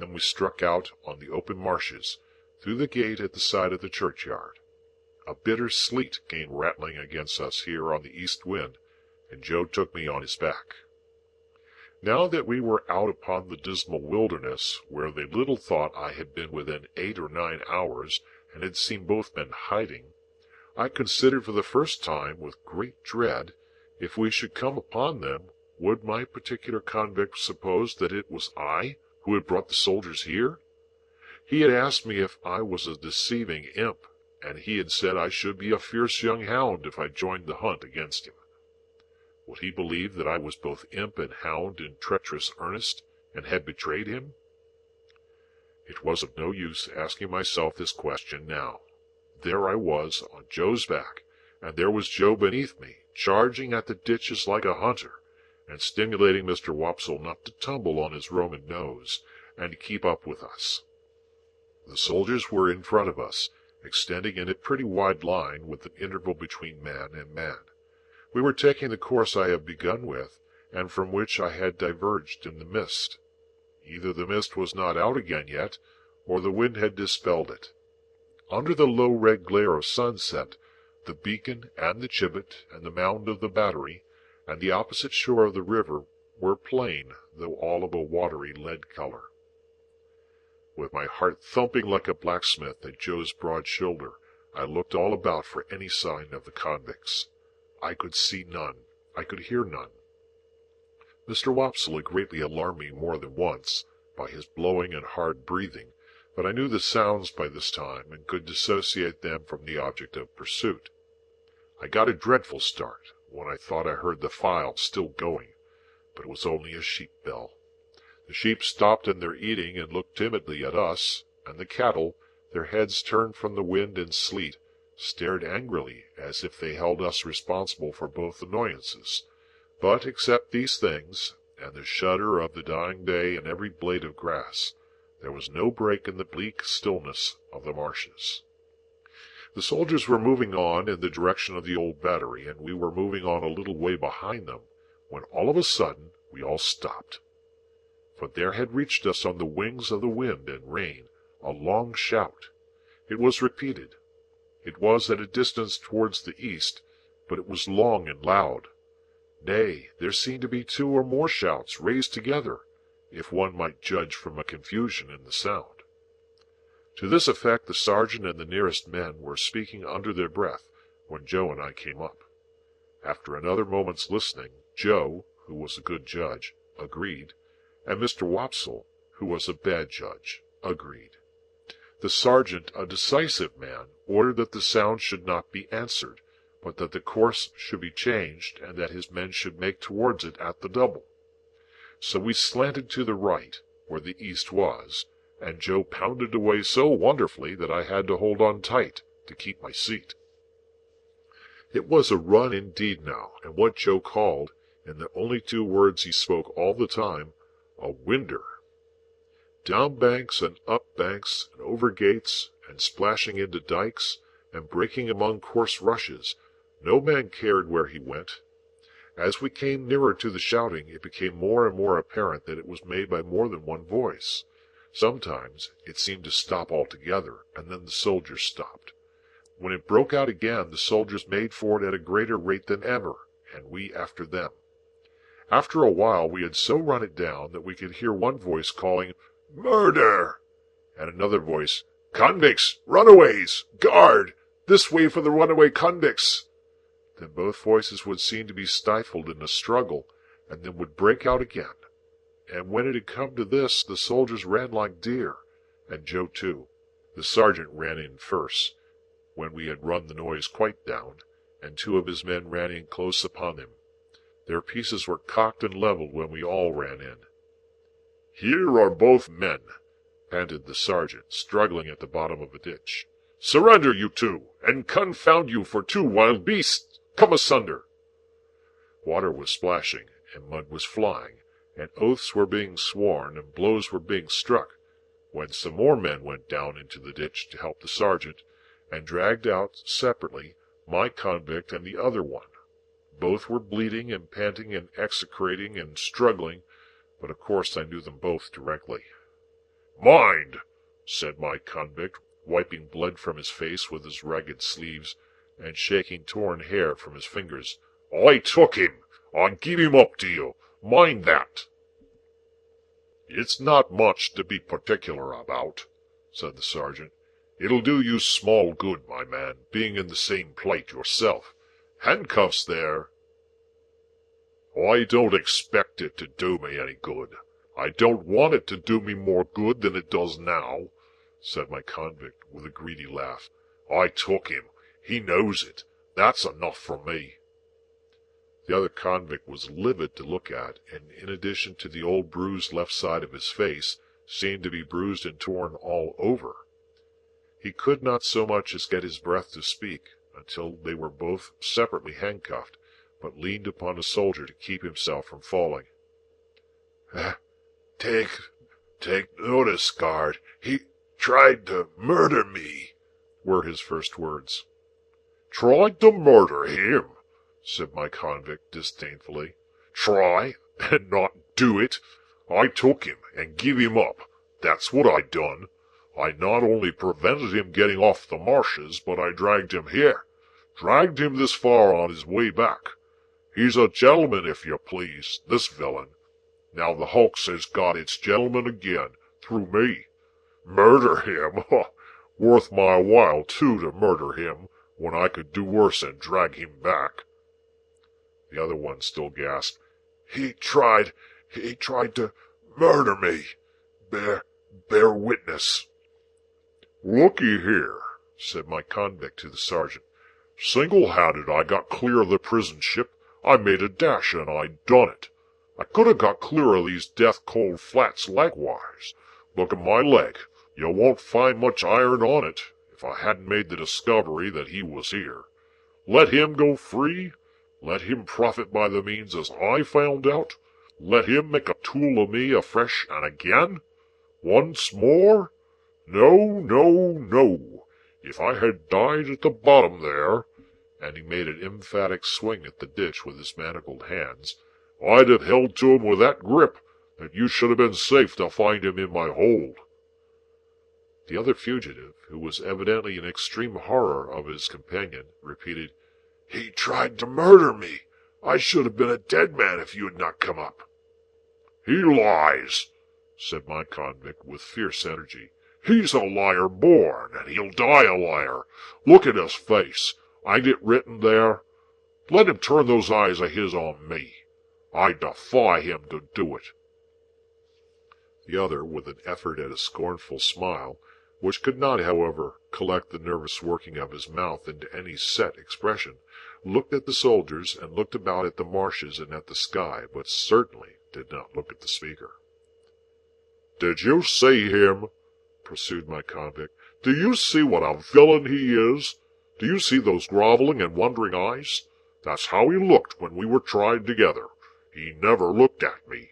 then we struck out on the open marshes, through the gate at the side of the churchyard. A bitter sleet came rattling against us here on the east wind, and Joe took me on his back. Now that we were out upon the dismal wilderness, where they little thought I had been within 8 or 9 hours, and had seen both men hiding, I considered for the first time with great dread, if we should come upon them, would my particular convict suppose that it was I who had brought the soldiers here? He had asked me if I was a deceiving imp, and he had said I should be a fierce young hound if I joined the hunt against him. Would he believe that I was both imp and hound in treacherous earnest, and had betrayed him? It was of no use asking myself this question now. There I was on Joe's back, and there was Joe beneath me, charging at the ditches like a hunter, and stimulating Mr. Wopsle not to tumble on his Roman nose, and to keep up with us. The soldiers were in front of us, extending in a pretty wide line with an interval between man and man. We were taking the course I had begun with, and from which I had diverged in the mist. Either the mist was not out again yet, or the wind had dispelled it. Under the low red glare of sunset, the beacon and the gibbet and the mound of the battery, and the opposite shore of the river were plain, though all of a watery lead color. With my heart thumping like a blacksmith at Joe's broad shoulder, I looked all about for any sign of the convicts. I could see none. I could hear none. Mr. Wopsle had greatly alarmed me more than once by his blowing and hard breathing, but I knew the sounds by this time, and could dissociate them from the object of pursuit. I got a dreadful start when I thought I heard the file still going, but it was only a sheep bell. The sheep stopped in their eating and looked timidly at us, and the cattle, their heads turned from the wind and sleet, stared angrily as if they held us responsible for both annoyances. But except these things, and the shudder of the dying day in every blade of grass, there was no break in the bleak stillness of the marshes. The soldiers were moving on in the direction of the old battery, and we were moving on a little way behind them, when all of a sudden we all stopped. For there had reached us on the wings of the wind and rain a long shout. It was repeated. It was at a distance towards the east, but it was long and loud. Nay, there seemed to be 2 or more shouts raised together, if one might judge from a confusion in the sound. To this effect the sergeant and the nearest men were speaking under their breath when Joe and I came up. After another moment's listening, Joe, who was a good judge, agreed, and Mr. Wopsle, who was a bad judge, agreed. The sergeant, a decisive man, ordered that the sound should not be answered, but that the course should be changed, and that his men should make towards it at the double. So we slanted to the right, where the east was, and Joe pounded away so wonderfully that I had to hold on tight to keep my seat. It was a run indeed now, and what Joe called, in the only 2 words he spoke all the time, a winder. Down banks and up banks, and over gates, and splashing into dikes, and breaking among coarse rushes, no man cared where he went. As we came nearer to the shouting, it became more and more apparent that it was made by more than one voice. Sometimes it seemed to stop altogether, and then the soldiers stopped. When it broke out again, the soldiers made for it at a greater rate than ever, and we after them. After a while we had so run it down that we could hear one voice calling, "Murder!" and another voice, "Convicts! Runaways! Guard! This way for the runaway convicts!" Then both voices would seem to be stifled in a struggle, and then would break out again. And when it had come to this, the soldiers ran like deer, and Joe too. The sergeant ran in first, when we had run the noise quite down, and 2 of his men ran in close upon him. Their pieces were cocked and levelled when we all ran in. "Here are both men," panted the sergeant, struggling at the bottom of a ditch. "Surrender, you 2, and confound you for 2 wild beasts! Come asunder!" Water was splashing, and mud was flying, and oaths were being sworn, and blows were being struck, when some more men went down into the ditch to help the sergeant, and dragged out, separately, my convict and the other one. Both were bleeding and panting and execrating and struggling, but of course I knew them both directly. Mind, said my convict, wiping blood from his face with his ragged sleeves, and shaking torn hair from his fingers. I took him. I give him up to you. Mind that. It's not much to be particular about, said the sergeant. It'll do you small good, my man, being in the same plight yourself. Handcuffs there. I don't expect it to do me any good. I don't want it to do me more good than it does now, said my convict with a greedy laugh. I took him. He knows it. That's enough for me. The other convict was livid to look at, and in addition to the old bruised left side of his face, seemed to be bruised and torn all over. He could not so much as get his breath to speak, until they were both separately handcuffed, but leaned upon a soldier to keep himself from falling. Take notice, guard. He tried to murder me, were his first words. Tried to murder him, said my convict disdainfully. Try, and not do it? I took him and give him up. That's what I done. I not only prevented him getting off the marshes, but I dragged him here. Dragged him this far on his way back. He's a gentleman, if you please, this villain. Now the hulks has got its gentleman again, through me. Murder him? Worth my while, too, to murder him, when I could do worse and drag him back. The other one still gasped. He tried to murder me. Bear witness. Looky here, said my convict to the sergeant. Single-handed I got clear of the prison ship. I made a dash, and I done it. I could have got clear of these death-cold flats likewise. Look at my leg. You won't find much iron on it, if I hadn't made the discovery that he was here. Let him go free? Let him profit by the means as I found out? Let him make a tool of me afresh and again? Once more? No, no, no. If I had died at the bottom there, and he made an emphatic swing at the ditch with his manacled hands, I'd have held to him with that grip that you should have been safe to find him in my hold. The other fugitive, who was evidently in extreme horror of his companion, repeated, He tried to murder me. I should have been a dead man if you had not come up. He lies, said my convict with fierce energy. He's a liar born, and he'll die a liar. Look at his face. Ain't it written there? Let him turn those eyes of his on me. I defy him to do it. The other, with an effort at a scornful smile, which could not, however, collect the nervous working of his mouth into any set expression, looked at the soldiers and looked about at the marshes and at the sky, but certainly did not look at the speaker. Did you see him? Pursued my convict. Do you see what a villain he is? Do you see those groveling and wondering eyes? That's how he looked when we were tried together. He never looked at me.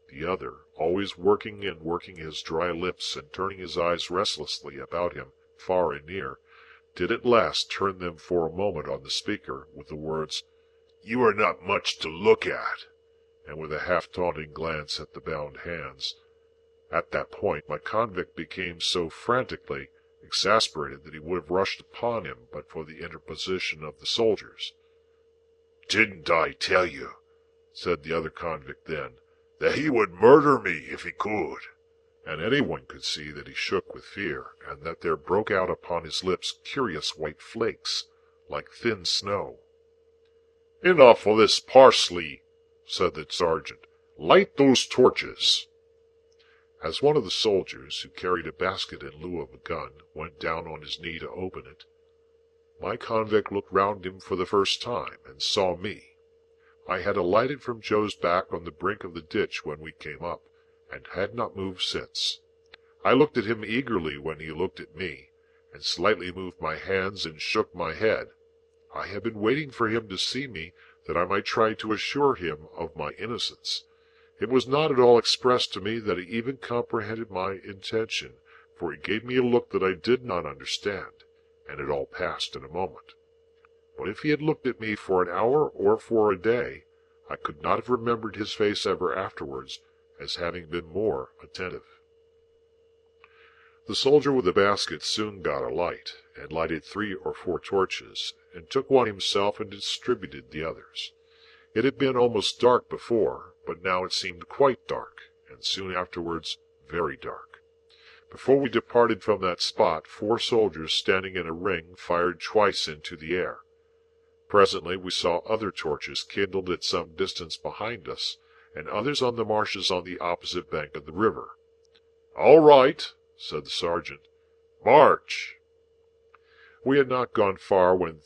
The other, always working his dry lips and turning his eyes restlessly about him, far and near, did at last turn them for a moment on the speaker with the words, You are not much to look at, and with a half-taunting glance at the bound hands. At that point my convict became so frantically exasperated that he would have rushed upon him but for the interposition of the soldiers. Didn't I tell you, said the other convict then, that he would murder me if he could? And anyone could see that he shook with fear, and that there broke out upon his lips curious white flakes, like thin snow. Enough of this parsley, said the sergeant. Light those torches. As one of the soldiers, who carried a basket in lieu of a gun, went down on his knee to open it, my convict looked round him for the first time, and saw me. I had alighted from Joe's back on the brink of the ditch when we came up, and had not moved since. I looked at him eagerly when he looked at me, and slightly moved my hands and shook my head. I had been waiting for him to see me, that I might try to assure him of my innocence. It was not at all expressed to me that he even comprehended my intention, for he gave me a look that I did not understand, and it all passed in a moment. But if he had looked at me for an hour or for a day, I could not have remembered his face ever afterwards as having been more attentive. The soldier with the basket soon got a light, and lighted 3 or 4 torches, and took one himself and distributed the others. It had been almost dark before, but now it seemed quite dark, and soon afterwards very dark. Before we departed from that spot, 4 soldiers standing in a ring fired twice into the air. Presently we saw other torches kindled at some distance behind us, and others on the marshes on the opposite bank of the river. "All right," said the sergeant. "March!" We had not gone far when